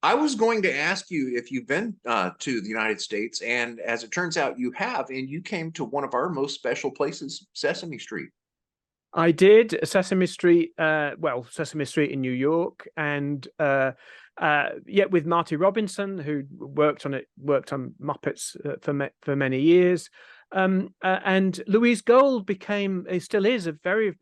I was going to ask you if you've been to the United States, and as it turns out, you have, and you came to one of our most special places, Sesame Street. I did Sesame Street, Sesame Street in New York, and yeah, with Marty Robinson, who worked on Muppets for many years. And Louise Gold he still is a very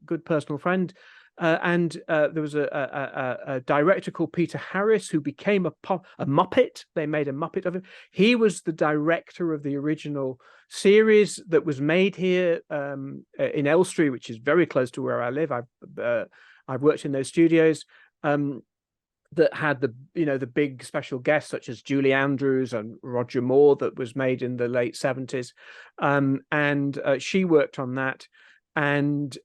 good personal friend. And there was a director called Peter Harris who became a Muppet. They made a Muppet of him. He was the director of the original series that was made here in Elstree, which is very close to where I live. I've worked in those studios that had the big special guests such as Julie Andrews and Roger Moore, that was made in the late 70s, and she worked on that. And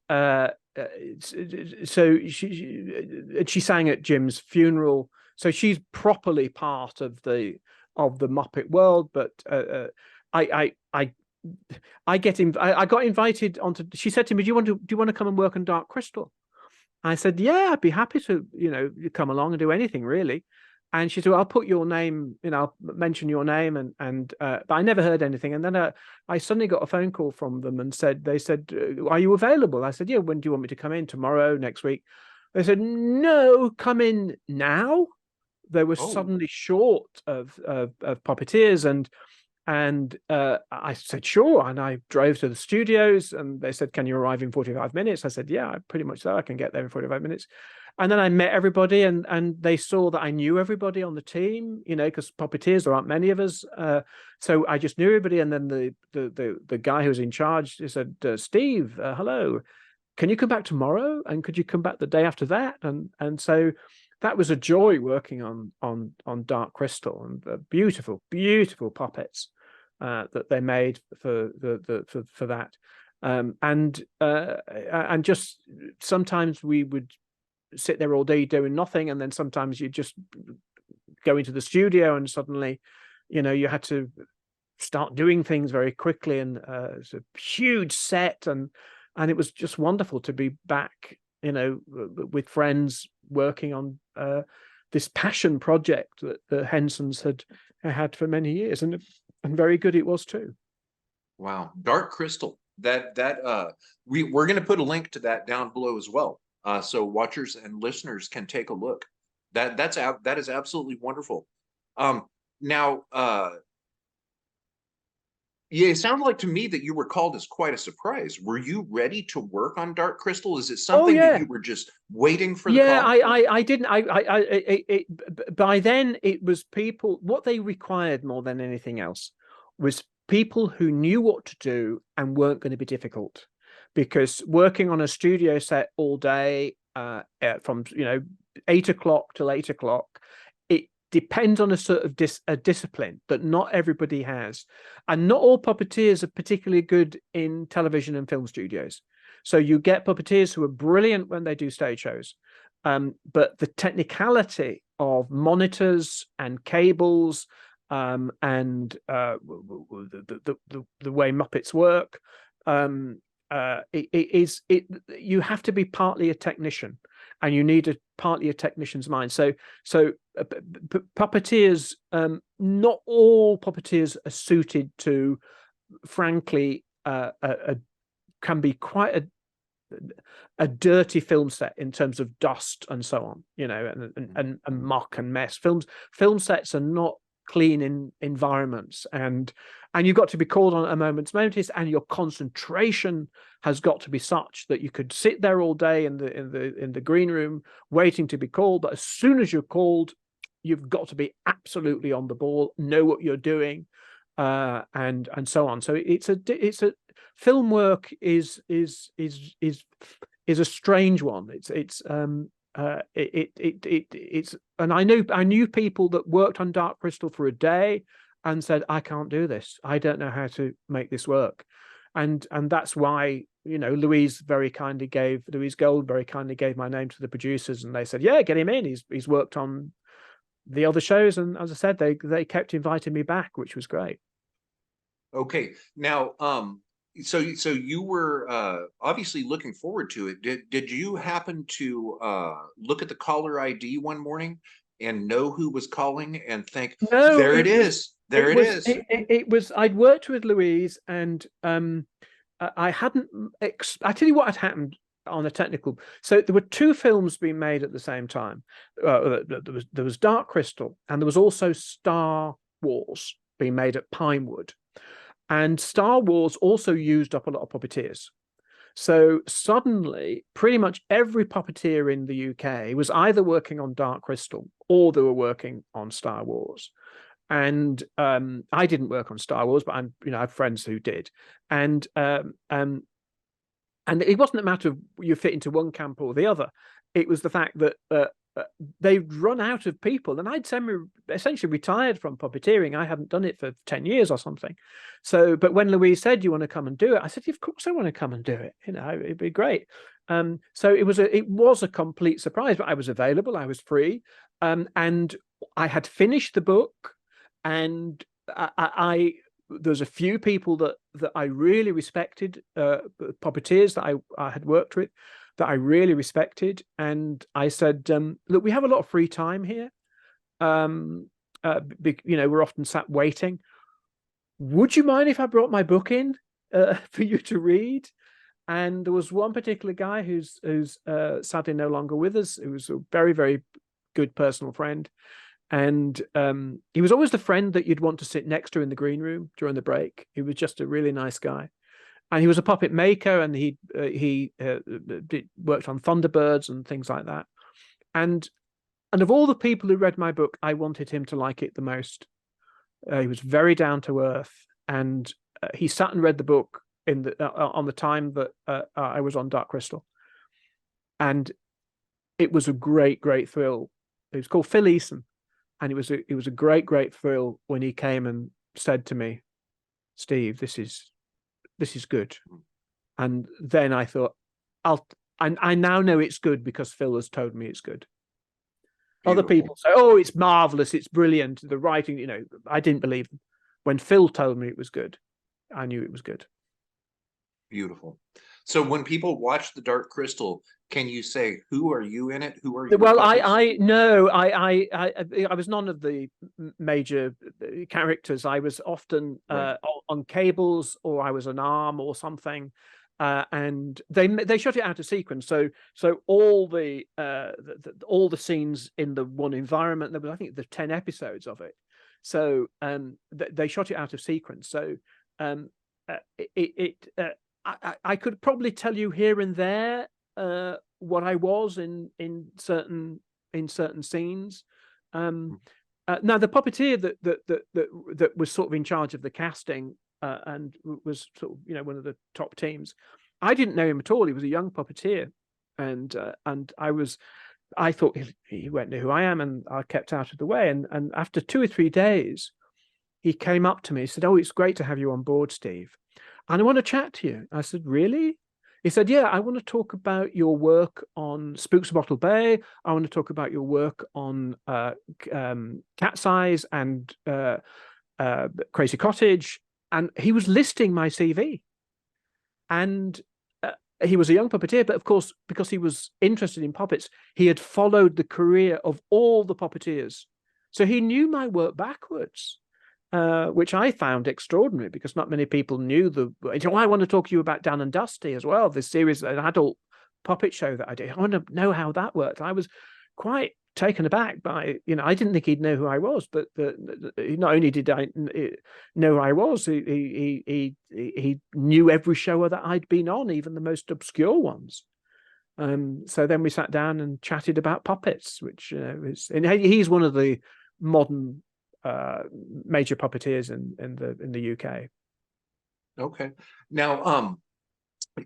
so she sang at Jim's funeral, so she's properly part of the Muppet world. But I got invited onto. She said to me, "Do you want to come and work on Dark Crystal?" I said, "Yeah, I'd be happy to, come along and do anything really." And she said, well, "I'll put your name, I'll mention your name." But I never heard anything. And then I suddenly got a phone call from them, and they said, "Are you available?" I said, "Yeah, when do you want me to come in? Tomorrow, next week?" They said, "No, come in now." They were Oh, suddenly short of puppeteers, and I said, "Sure." And I drove to the studios, and they said, "Can you arrive in 45 minutes?" I said, "Yeah, pretty much so. I can get there in 45 minutes." And then I met everybody, and they saw that I knew everybody on the team, because puppeteers, there aren't many of us. So I just knew everybody. And then the guy who was in charge, he said, "Steve, hello. Can you come back tomorrow? And could you come back the day after that?" And so that was a joy working on Dark Crystal, and beautiful, beautiful puppets that they made for that. And just sometimes we would sit there all day doing nothing, and then sometimes you just go into the studio and suddenly, you had to start doing things very quickly, and it's a huge set, and it was just wonderful to be back, with friends working on this passion project that the Hensons had for many years, and very good it was too. wow. Dark Crystal. We're going to put a link to that down below as well. So watchers and listeners can take a look. That is absolutely wonderful. Now, yeah, it sounded like to me that you were called as quite a surprise. Were you ready to work on Dark Crystal? Is it Oh something that yeah. you were just waiting for the Yeah, call? I didn't. By then it was people. What they required more than anything else was people who knew what to do and weren't going to be difficult. Because working on a studio set all day, from 8 o'clock till 8 o'clock, it depends on a sort of a discipline that not everybody has, and not all puppeteers are particularly good in television and film studios. So you get puppeteers who are brilliant when they do stage shows, but the technicality of monitors and cables, and the way Muppets work, you have to be partly a technician, and you need partly a technician's mind. So puppeteers, not all puppeteers are suited to, frankly, can be quite a dirty film set in terms of dust and so on, and muck and mess. Film sets are not clean environments, and you've got to be called on at a moment's notice, and your concentration has got to be such that you could sit there all day in the green room waiting to be called, but as soon as you're called, you've got to be absolutely on the ball, know what you're doing, and so on. So it's a film work is a strange one. It's and I knew people that worked on Dark Crystal for a day and said, "I can't do this. I don't know how to make this work." And that's why, Louise Gold very kindly gave my name to the producers, and they said, "Yeah, get him in. He's worked on the other shows." And as I said, they kept inviting me back, which was great. Okay. Now, so you were obviously looking forward to it. Did you happen to look at the caller ID one morning and know who was calling and think, No, there it is, there it is. it was. I'd worked with Louise, and I hadn't. I tell you what had happened on a technical. So there were two films being made at the same time. There was Dark Crystal, and there was also Star Wars being made at Pinewood, and Star Wars also used up a lot of puppeteers. So suddenly, pretty much every puppeteer in the UK was either working on Dark Crystal or they were working on Star Wars. And I didn't work on Star Wars, but I have friends who did. And it wasn't a matter of you fit into one camp or the other. It was the fact that they'd run out of people, and I'd essentially retired from puppeteering. I hadn't done it for 10 years or something. So, but when Louise said, "You want to come and do it?" I said, "Of course I want to come and do it. It'd be great." So it was a complete surprise, but I was available. I was free, and I had finished the book, and there's a few people that I really respected, puppeteers that I had worked with, that I really respected, and I said, "Look, we have a lot of free time here. We're often sat waiting. Would you mind if I brought my book in for you to read?" And there was one particular guy who's sadly no longer with us, who was a very, very good personal friend. And he was always the friend that you'd want to sit next to in the green room during the break. He was just a really nice guy. And he was a puppet maker, and he worked on Thunderbirds and things like that. And of all the people who read my book, I wanted him to like it the most. He was very down to earth, and he sat and read the book on the time that I was on Dark Crystal, and it was a great, great thrill. It was called Phil Eason, and it was a great, great thrill when he came and said to me, "Steve, this is good." And then I thought, I now know it's good because Phil has told me it's good. Beautiful. Other people say, "Oh, it's marvelous, it's brilliant, the writing," I didn't believe them. When Phil told me it was good, I knew it was good. Beautiful. So when people watch the Dark Crystal, can you say, who are you in it? Who are you? Well, I was none of the major characters. I was often on cables, or I was an arm or something. And they shot it out of sequence. So all the scenes in the one environment, there was, I think, the 10 episodes of it. So they shot it out of sequence. So I could probably tell you here and there what I was in certain scenes. Now the puppeteer that was sort of in charge of the casting and was sort of one of the top teams, I didn't know him at all. He was a young puppeteer, and I thought he won't know who I am, and I kept out of the way. And after 2 or 3 days, he came up to me. He said, "Oh, it's great to have you on board, Steve, and I want to chat to you." I said, "Really?" He said, "Yeah, I want to talk about your work on Spooks of Bottle Bay. I want to talk about your work on Cat's Eyes and Crazy Cottage." And he was listing my CV. And he was a young puppeteer, but of course, because he was interested in puppets, he had followed the career of all the puppeteers. So he knew my work backwards. Which I found extraordinary, because not many people knew I want to talk to you about Dan and Dusty as well, this series, an adult puppet show that I did. I want to know how that worked. I was quite taken aback by, I didn't think he'd know who I was, but not only did I know who I was, he knew every show that I'd been on, even the most obscure ones. So then we sat down and chatted about puppets, which and he's one of the modern major puppeteers in the UK. Okay. Now,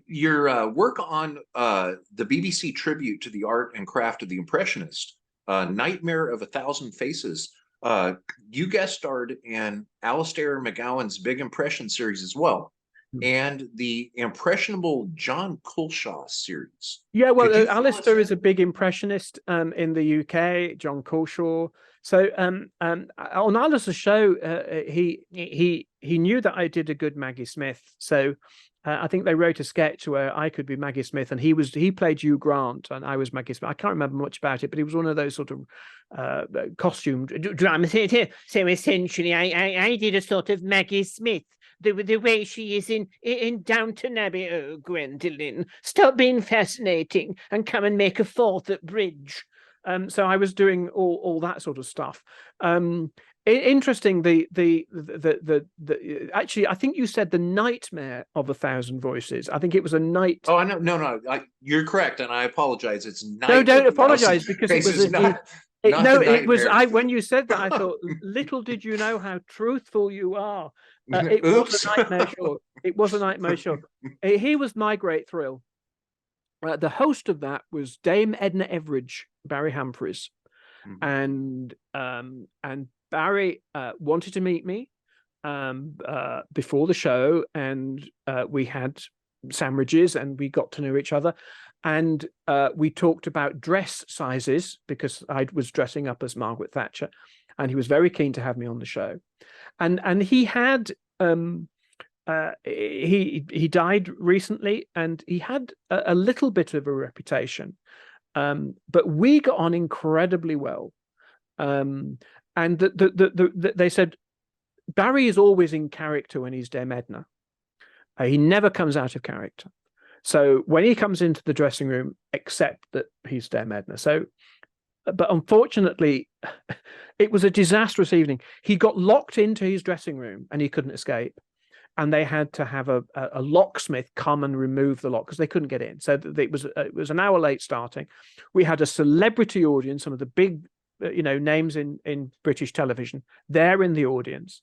your work on the BBC tribute to the art and craft of the Impressionist, Nightmare of a Thousand Faces, you guest starred in Alistair McGowan's Big Impression series as well. and the impressionable John Culshaw series. Yeah, well, Could you fill us Alistair is in? a big impressionist in the UK. John Culshaw. So on Alistair's show, he knew that I did a good Maggie Smith. So I think they wrote a sketch where I could be Maggie Smith, and he played Hugh Grant, and I was Maggie Smith. I can't remember much about it, but he was one of those sort of costume drama theatre. So essentially, I did a sort of Maggie Smith. The way she is in Downton Abbey. Oh, Gwendolen, stop being fascinating and come and make a fourth at bridge. So I was doing all that sort of stuff. Interesting. Actually, I think you said the Nightmare of 1,000 Voices. I think it was a night. Oh, I know. No, you're correct, and I apologize. It's Night. No, don't apologize, because it was it was when you said that, I thought, little did you know how truthful you are. It was a nightmare show. It was a nightmare show. He was my great thrill. The host of that was Dame Edna Everage, Barry Humphries, and Barry wanted to meet me before the show, and we had sandwiches and we got to know each other, and we talked about dress sizes because I was dressing up as Margaret Thatcher, and he was very keen to have me on the show. And he had he died recently, and he had a little bit of a reputation, but we got on incredibly well. And they said Barry is always in character when he's Dame Edna. He never comes out of character. So when he comes into the dressing room, accept that he's Dame Edna. So, but unfortunately, it was a disastrous evening. He got locked into his dressing room and he couldn't escape. And they had to have a locksmith come and remove the lock because they couldn't get in. So it was an hour late starting. We had a celebrity audience, some of the big names in British television there in the audience.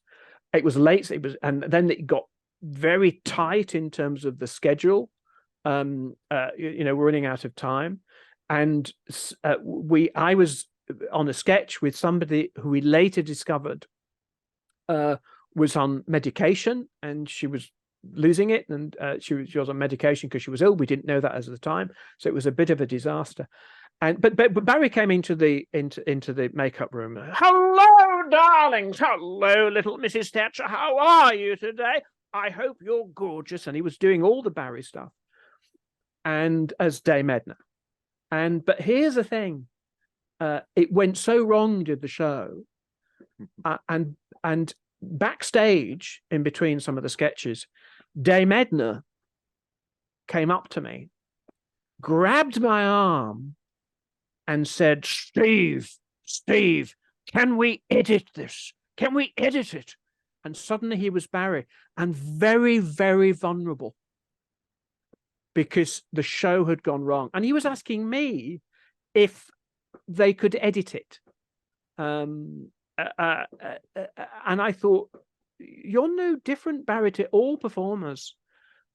It was late. And then it got very tight in terms of the schedule. We're running out of time, and I was on a sketch with somebody who we later discovered was on medication, and she was losing it, and she was on medication because she was ill. We didn't know that at the time, so it was a bit of a disaster. And but Barry came into the makeup room. Hello, darlings. Hello, little Mrs. Thatcher. How are you today? I hope you're gorgeous. And he was doing all the Barry stuff, and as Dame Edna. But here's the thing: it went so wrong, did the show, and backstage in between some of the sketches, Dame Edna came up to me, grabbed my arm, and said, Steve, can we edit this? Can we edit it? And suddenly he was Barry, and very, very vulnerable, because the show had gone wrong. And he was asking me if they could edit it. And I thought, you're no different, Barry, to all performers.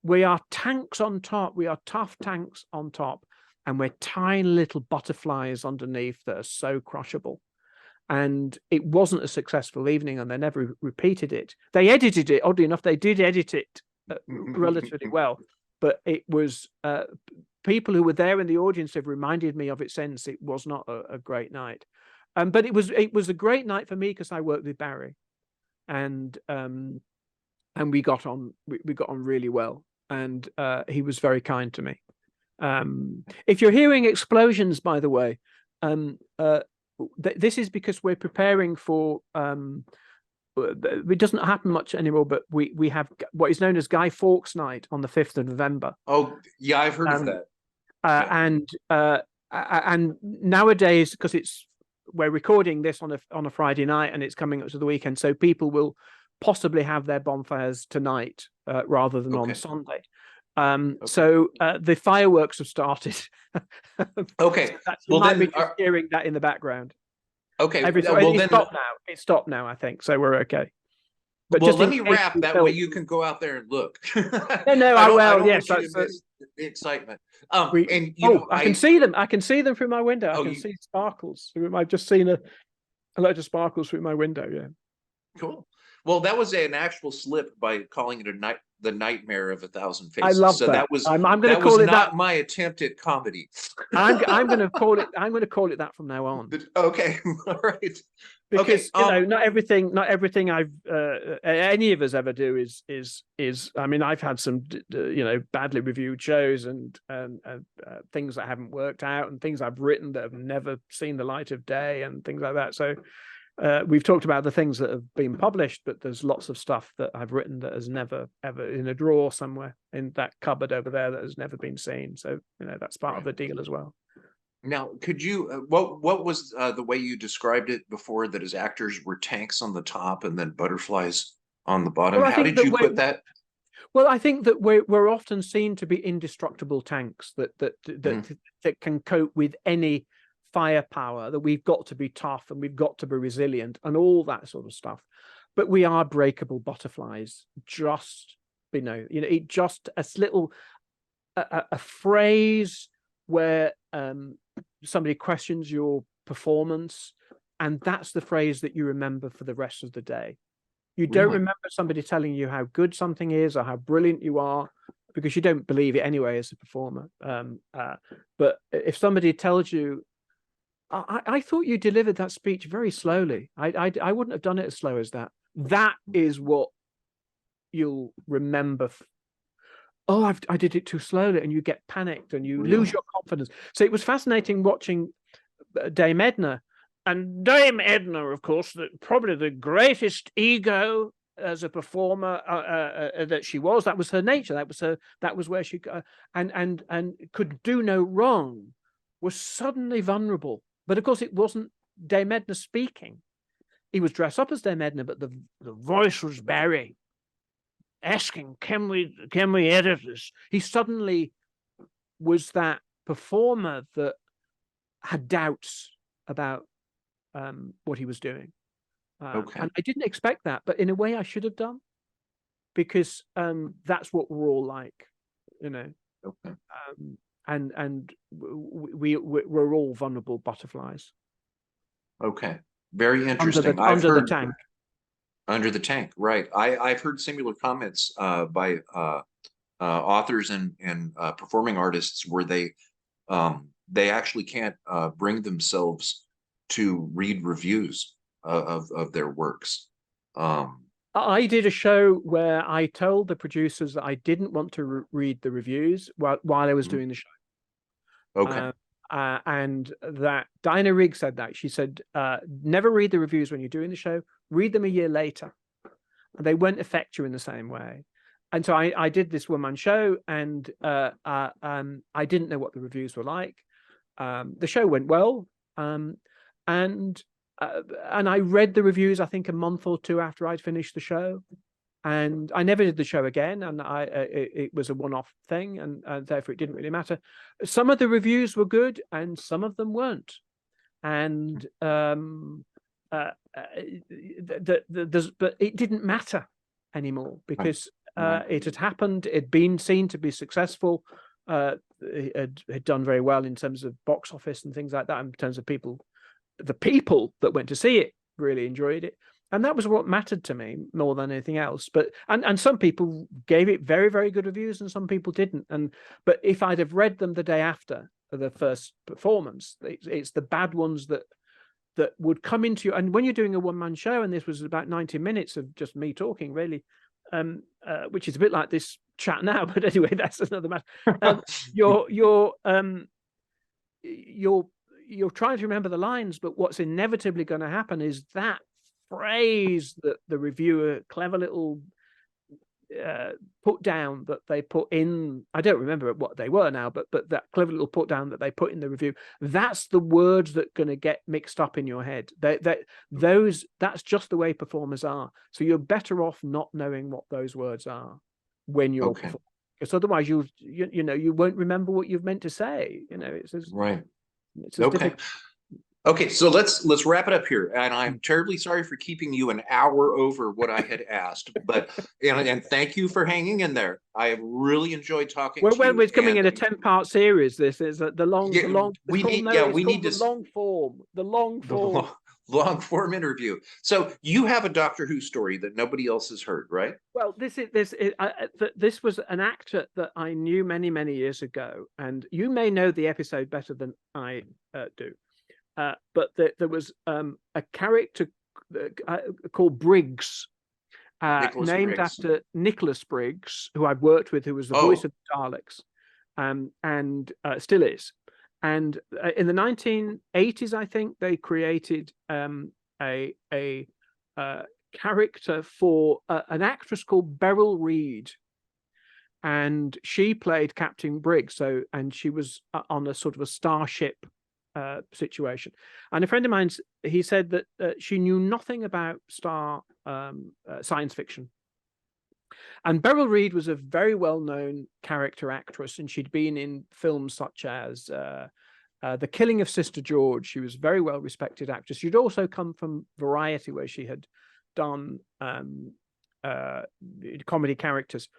We are tanks on top. We are tough tanks on top. And we're tiny little butterflies underneath that are so crushable. And it wasn't a successful evening, and they never repeated it. They edited it, oddly enough, they did edit it relatively well. But it was people who were there in the audience have reminded me of it since. It was not a great night. But it was a great night for me because I worked with Barry, and we got on really well, and he was very kind to me. If you're hearing explosions, by the way, this is because we're preparing for. It doesn't happen much anymore, but we have what is known as Guy Fawkes Night on the 5th of November. Oh, yeah, I've heard of that. And nowadays, because we're recording this on a Friday night and it's coming up to the weekend, so people will possibly have their bonfires tonight rather than on Sunday. So the fireworks have started. Okay. So you might be hearing that in the background. Okay. It's stopped now, I think. So we're okay. But well, let me wrap. That way you can go out there and look. No, I will. Yes, the excitement. I can see them. I can see them through my window. I can see sparkles. I've just seen a load of sparkles through my window. Yeah. Cool. Well, that was an actual slip by calling it the nightmare of a thousand I faces. love So that. that was I'm going to that was call it that. not my attempt at comedy. I'm going to call it. I'm going to call it that from now on. Okay, all right. Because Okay, not everything I've any of us ever do is I mean, I've had some badly reviewed shows and things that haven't worked out, and things I've written that have never seen the light of day, and things like that. So we've talked about the things that have been published, but there's lots of stuff that I've written that has never ever, in a drawer somewhere in that cupboard over there, that has never been seen. So that's part of the deal as well. now could you what was the way you described it before, that as actors were tanks on the top and then butterflies on the bottom? Well, I How think did you put that? Well, I think that we're often seen to be indestructible tanks that can cope with any firepower, that we've got to be tough and we've got to be resilient and all that sort of stuff. But we are breakable butterflies. Just it just a little a phrase where somebody questions your performance, and that's the phrase that you remember for the rest of the day. You don't Really? remember somebody telling you how good something is or how brilliant you are, because you don't believe it anyway as a performer. But if somebody tells you, I thought you delivered that speech very slowly. I wouldn't have done it as slow as that. That is what you'll remember. Oh, I did it too slowly, and you get panicked and you lose your confidence. So it was fascinating watching Dame Edna. And Dame Edna, of course, probably the greatest ego as a performer that she was. That was her nature. That was where she and could do no wrong. Was suddenly vulnerable. But of course, it wasn't Dame Edna speaking. He was dressed up as Dame Edna, but the voice was Barry asking, "Can we edit this?" He suddenly was that performer that had doubts about what he was doing. Okay. And I didn't expect that, but in a way I should have done, because that's what we're all like, Okay. And we're all vulnerable butterflies. Okay. Very interesting. Under the tank. Under the tank, right. I've heard similar comments by authors and performing artists where they actually can't bring themselves to read reviews of their works. I did a show where I told the producers that I didn't want to read the reviews while I was doing the show. Okay. And that Dinah Rigg said that. She said, never read the reviews when you're doing the show. Read them a year later. And they won't affect you in the same way. And so I did this one-man show, and I didn't know what the reviews were like. The show went well. And I read the reviews, I think, a month or two after I'd finished the show, and I never did the show again. And it was a one-off thing, and therefore it didn't really matter. Some of the reviews were good, and some of them weren't. And but it didn't matter anymore, because it had happened. It'd been seen to be successful. It had done very well in terms of box office and things like that, in terms of people. The people that went to see it really enjoyed it, and that was what mattered to me more than anything else. But and some people gave it very, very good reviews, and some people didn't. But if I'd have read them the day after the first performance, it's the bad ones that would come into you. And when you're doing a one-man show, and this was about 90 minutes of just me talking, really, which is a bit like this chat now, but anyway, that's another matter. You're trying to remember the lines, but what's inevitably going to happen is that phrase that the reviewer, clever little put down that they put in, I don't remember what they were now, but that clever little put down that they put in the review, that's the words that are going to get mixed up in your head. That's just the way performers are. So you're better off not knowing what those words are when you're performing, because otherwise you won't remember what you've meant to say. It's right. It's difficult. Okay, so let's wrap it up here. And I'm terribly sorry for keeping you an hour over what I had asked, but and thank you for hanging in there. I have really enjoyed talking to you. Well, it's coming in a 10-part series. This is the long. We need the long form. long form interview. So you have a Doctor Who story that nobody else has heard, right? Well, this was an actor that I knew many years ago, and you may know the episode better than I do. But there was a character called Briggs, Nicholas named Briggs. after Nicholas Briggs, who I've worked with, who was the voice Oh, of the Daleks, and still is. And in the 1980s, I think they created a character for an actress called Beryl Reid, and she played Captain Briggs. So, and she was on a sort of a starship situation. And a friend of mine, he said that she knew nothing about science fiction. And Beryl Reid was a very well-known character actress, and she'd been in films such as The Killing of Sister George. She was a very well-respected actress. She'd also come from Variety, where she had done comedy characters.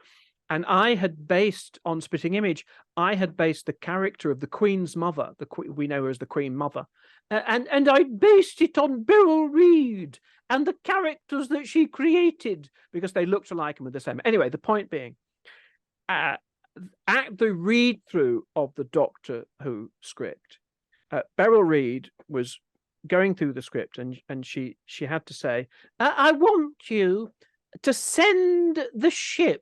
And I had based on Spitting Image, I had based the character of the Queen's mother, we know her as the Queen Mother, and I based it on Beryl Reid and the characters that she created, because they looked alike and were the same. Anyway, the point being, at the read-through of the Doctor Who script, Beryl Reid was going through the script, and she had to say, I want you to send the ship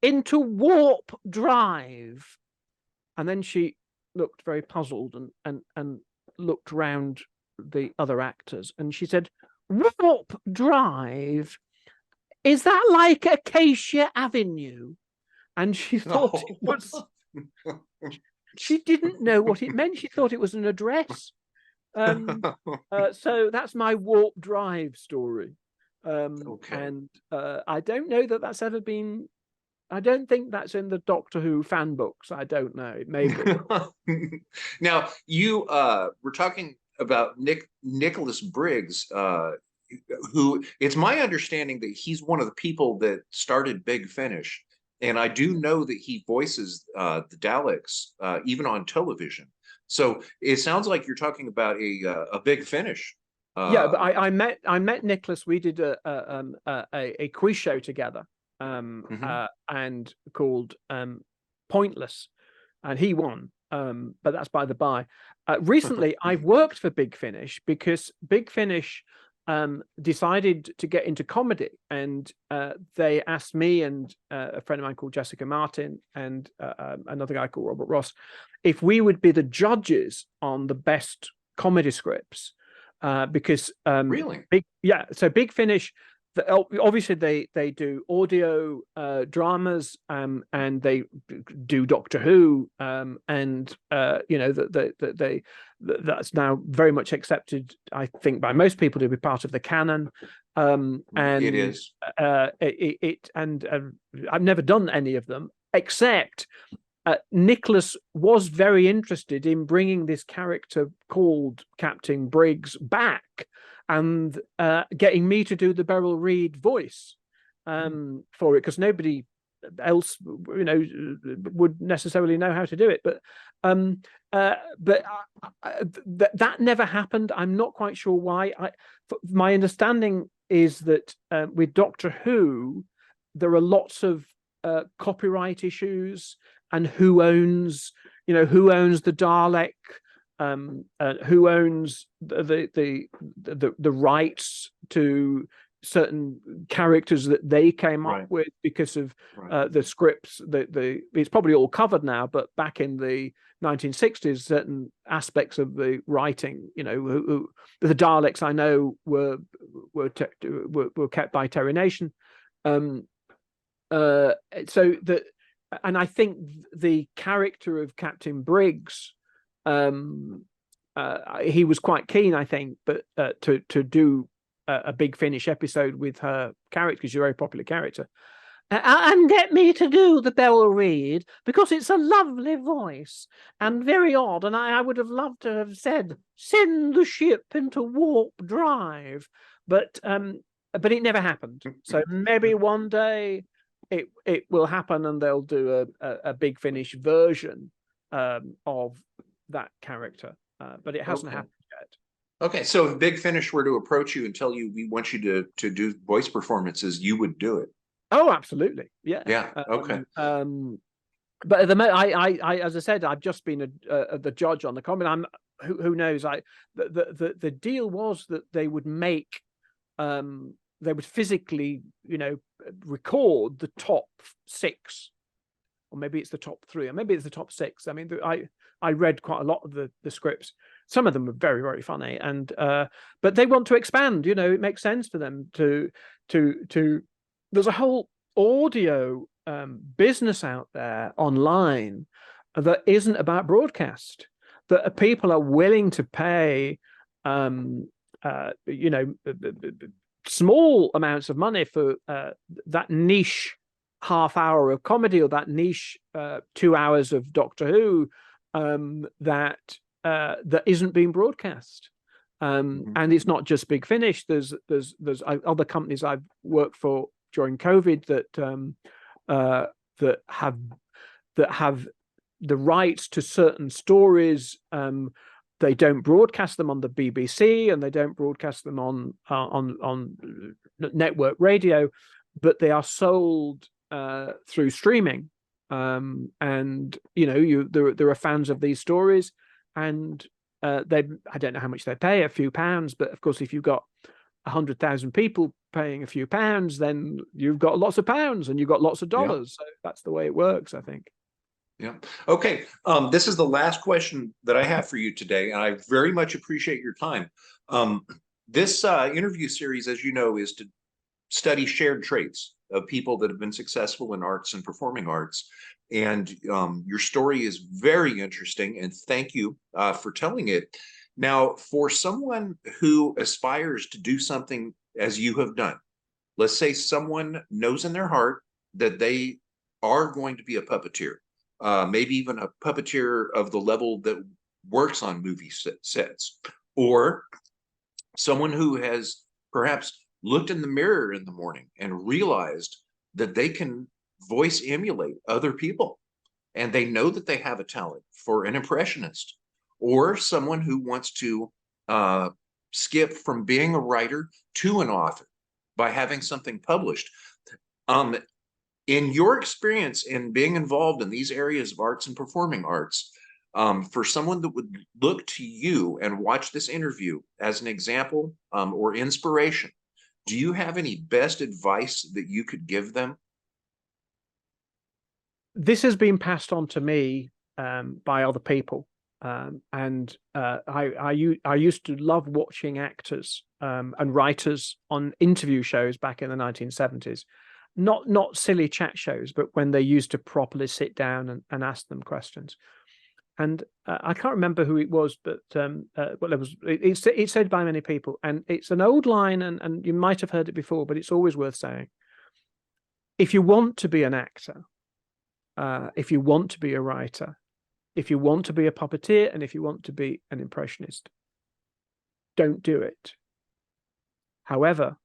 into warp drive. And then she looked very puzzled and looked round the other actors, and she said, warp drive? Is that like Acacia Avenue? And she thought it was, she didn't know what it meant. She thought it was an address. So that's my warp drive story. okay. And I don't know that that's ever been, I don't think that's in the Doctor Who fan books. I don't know. It may be. Now, you we're talking about Nicholas Briggs, who it's my understanding that he's one of the people that started Big Finish. And I do know that he voices the Daleks even on television. So it sounds like you're talking about a Big Finish. Yeah, but I met Nicholas. We did a quiz show together, and called Pointless, and he won. But that's by the by. Recently, I've worked for Big Finish because Big Finish decided to get into comedy, and they asked me and a friend of mine called Jessica Martin and another guy called Robert Ross if we would be the judges on the best comedy scripts, because really, so Big Finish, obviously they do audio dramas, and they do Doctor Who, and you know that that's now very much accepted, I think, by most people to be part of the canon. And it is. I've never done any of them, except Nicholas was very interested in bringing this character called Captain Briggs back, and getting me to do the Beryl Reid voice for it, because nobody else, you know, would necessarily know how to do it. But that never happened. I'm not quite sure why. My understanding is that with Doctor Who, there are lots of copyright issues, and who owns the Dalek, who owns the rights to certain characters that they came up with because of the scripts. It's probably all covered now, but back in the 1960s, certain aspects of the writing, you know, who the Daleks, I know, were kept by Terry Nation. And I think the character of Captain Briggs, he was quite keen, I think, but to do a Big Finish episode with her character, because she's a very popular character, and get me to do the Beryl Reid, because it's a lovely voice and very odd, and I would have loved to have said, send the ship into warp drive, but it never happened. So maybe one day it will happen, and they'll do a Big Finish version of that character, but it hasn't happened yet. Okay, so if Big Finish were to approach you and tell you we want you to do voice performances, you would do it. Oh, absolutely, yeah. Yeah. Okay. But at the moment, as I said, I've just been the judge on the comedy. Who knows? The deal was that they would make, they would physically, record the top 6, or maybe it's the top 3, or maybe it's the top 6. I mean, I read quite a lot of the scripts. Some of them were very, very funny, and but they want to expand. It makes sense for them to. There's a whole audio business out there online that isn't about broadcast. That people are willing to pay, small amounts of money for that niche half hour of comedy, or that niche 2 hours of Doctor Who that isn't being broadcast. And it's not just Big Finish. There's other companies I've worked for during COVID that have the rights to certain stories. They don't broadcast them on the BBC, and they don't broadcast them on network radio, but they are sold through streaming. And there are fans of these stories, and I don't know how much they pay, a few pounds, but of course if you've got 100,000 people paying a few pounds, then you've got lots of pounds and you've got lots of dollars. So that's the way it works, I think. Yeah. Okay. This is the last question that I have for you today, and I very much appreciate your time. This interview series, as you know, is to study shared traits of people that have been successful in arts and performing arts. And your story is very interesting, and thank you for telling it. Now, for someone who aspires to do something as you have done, let's say someone knows in their heart that they are going to be a puppeteer, maybe even a puppeteer of the level that works on movie sets, or someone who has perhaps looked in the mirror in the morning and realized that they can voice emulate other people, and they know that they have a talent for an impressionist, or someone who wants to skip from being a writer to an author by having something published. In your experience in being involved in these areas of arts and performing arts, for someone that would look to you and watch this interview as an example or inspiration, do you have any best advice that you could give them? This has been passed on to me by other people. And I used to love watching actors and writers on interview shows back in the 1970s. Not silly chat shows, but when they used to properly sit down and ask them questions. And I can't remember who it was, but it's said by many people, and it's an old line, and you might have heard it before, but it's always worth saying. If you want to be an actor, if you want to be a writer, if you want to be a puppeteer, and if you want to be an impressionist, don't do it. However,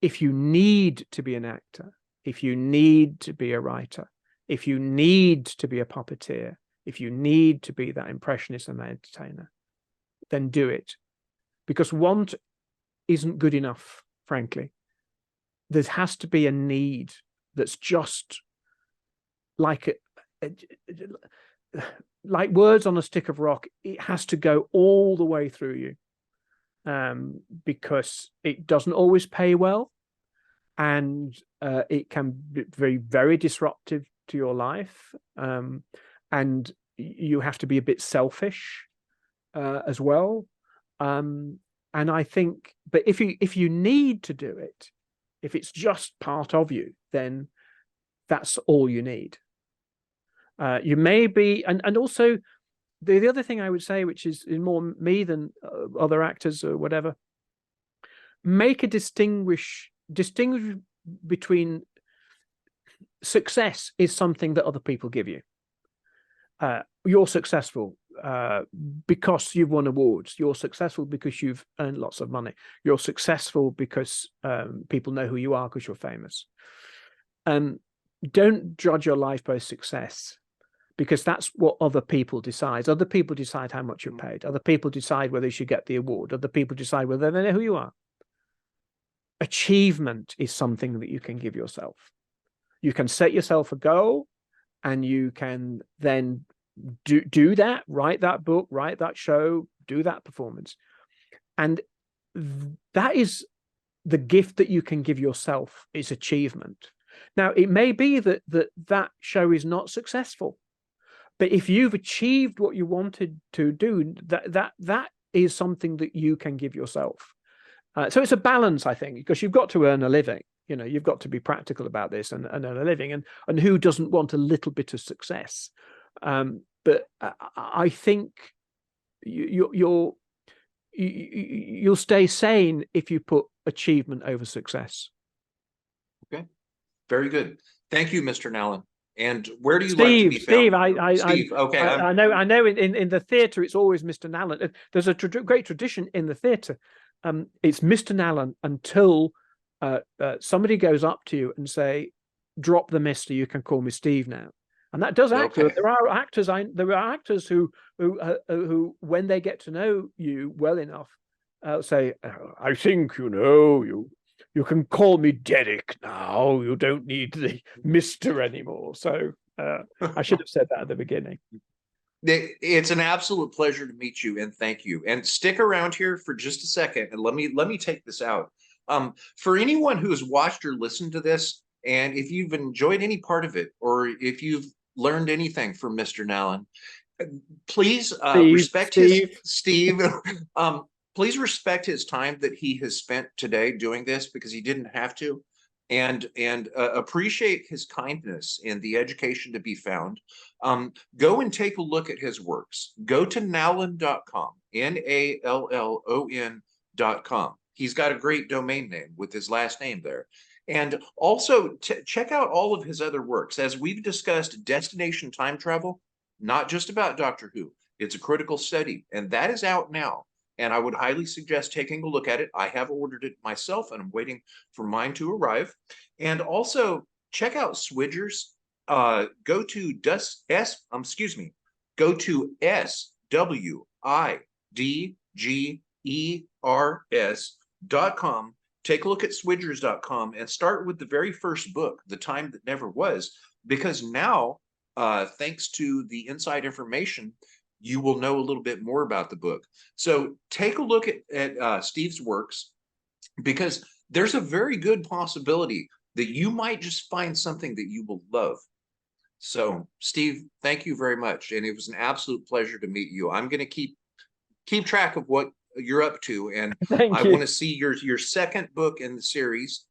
if you need to be an actor, if you need to be a writer, if you need to be a puppeteer, if you need to be that impressionist and that entertainer, then do it. Because want isn't good enough, frankly. There has to be a need that's just like like words on a stick of rock. It has to go all the way through you, because it doesn't always pay well, and it can be very, very disruptive to your life, and you have to be a bit selfish as well. And I think, but if you need to do it, if it's just part of you, then that's all you need. You may be, and also the other thing I would say, which is more me than other actors or whatever, make a distinguish between success is something that other people give you. You're successful because you've won awards. You're successful because you've earned lots of money. You're successful because people know who you are because you're famous. Don't judge your life by success, because that's what other people decide. Other people decide how much you're paid. Other people decide whether you should get the award. Other people decide whether they know who you are. Achievement is something that you can give yourself. You can set yourself a goal, and you can then do that, write that book, write that show, do that performance. And that is the gift that you can give yourself, is achievement. Now, it may be that that show is not successful, but if you've achieved what you wanted to do, that is something that you can give yourself. So it's a balance, I think, because you've got to earn a living. You know, you've got to be practical about this and earn a living. And who doesn't want a little bit of success? But I think you'll stay sane if you put achievement over success. Okay, very good. Thank you, Mr. Nallon. And where do you Steve, like to be found? Steve, okay. I know in the theatre it's always Mr. Nallon. There's a great tradition in the theatre. It's Mr. Nallon until somebody goes up to you and say, drop the Mr., you can call me Steve now. And that does actually. Okay. There are actors who when they get to know you well enough, say, I think you can call me Derek now. You don't need the Mr. anymore. So I should have said that at the beginning. It's an absolute pleasure to meet you, and thank you. And stick around here for just a second, and let me take this out. For anyone who has watched or listened to this, and if you've enjoyed any part of it, or if you've learned anything from Mr. Nallon, please respect Steve. Please respect his time that he has spent today doing this, because he didn't have to, and appreciate his kindness and the education to be found. Go and take a look at his works. Go to Nallon.com, Nallon.com. He's got a great domain name with his last name there. And also check out all of his other works. As we've discussed, Destination Time Travel, not just about Doctor Who. It's a critical study, and that is out now. And I would highly suggest taking a look at it. I have ordered it myself, and I'm waiting for mine to arrive. And also check out Swidgers. Go to swidgers.com. Take a look at swidgers.com and start with the very first book, The Time That Never Was, because now, thanks to the inside information, you will know a little bit more about the book. So take a look at Steve's works, because there's a very good possibility that you might just find something that you will love. So Steve, thank you very much. And it was an absolute pleasure to meet you. I'm going to keep track of what you're up to, and I want to see your second book in the series.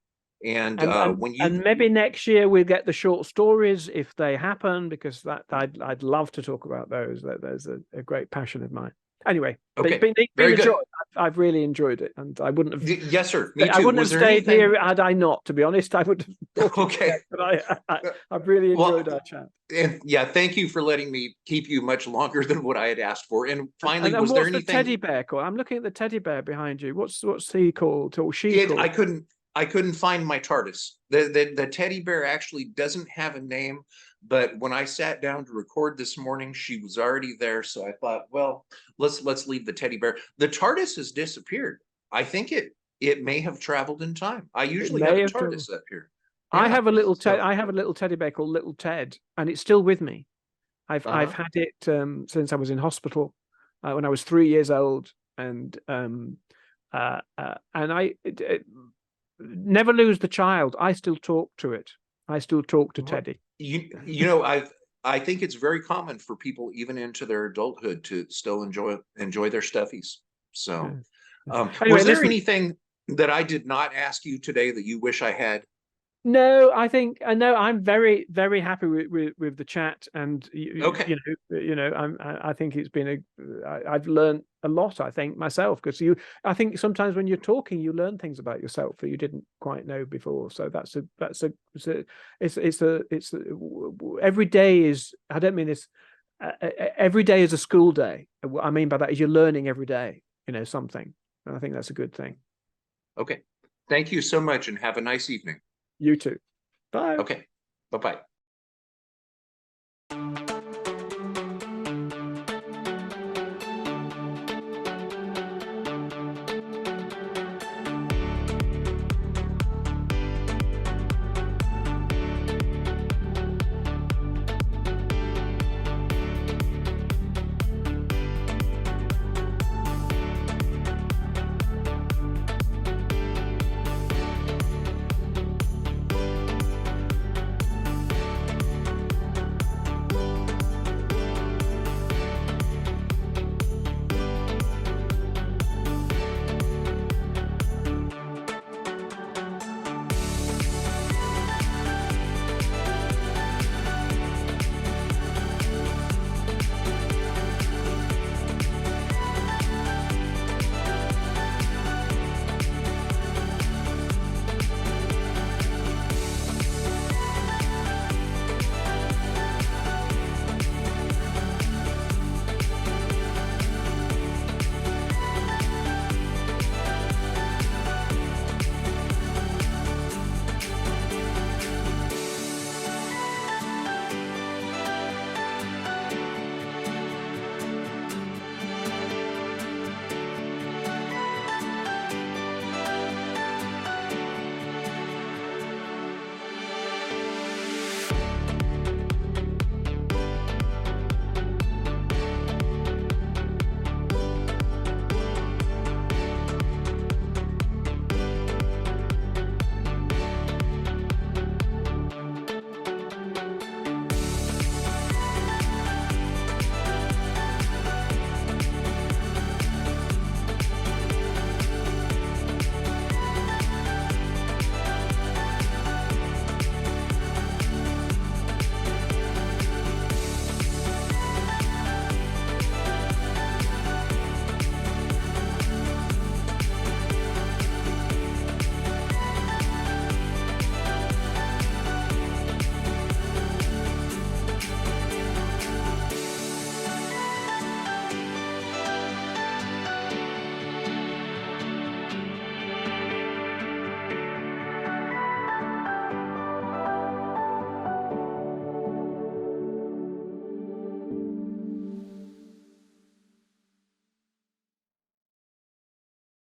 And when you, and maybe next year we'll get the short stories if they happen, because I'd love to talk about those. There's a great passion of mine. Anyway, okay, it's been a joy. I've really enjoyed it, and I wouldn't have. Yes, sir. Me too. I wouldn't have stayed here had I not. To be honest, I would have. Okay, but I've really enjoyed our chat. And yeah, thank you for letting me keep you much longer than what I had asked for. And finally, was there anything? The teddy bear called? I'm looking at the teddy bear behind you. What's he called or she called? I couldn't find my TARDIS. The teddy bear actually doesn't have a name, but when I sat down to record this morning, she was already there. So I thought, well, let's leave the teddy bear. The TARDIS has disappeared. I think it may have traveled in time. I usually have a TARDIS up here. Yeah, I have a little teddy bear called Little Ted, and it's still with me. I've had it since I was in hospital when I was 3 years old, and I never lose the child. I still talk to it. I still talk to Teddy. You know, I think it's very common for people even into their adulthood to still enjoy their stuffies. So, anyway, was there anything that I did not ask you today that you wish I had? No, I think I'm very, very happy with the chat, and okay. I think it's been I've learned a lot, I think, myself, because I think sometimes when you're talking, you learn things about yourself that you didn't quite know before. So it's every day is, I don't mean this, every day is a school day. What I mean by that is you're learning every day, something, and I think that's a good thing. Okay, thank you so much, and have a nice evening. You too. Bye. Okay. Bye-bye.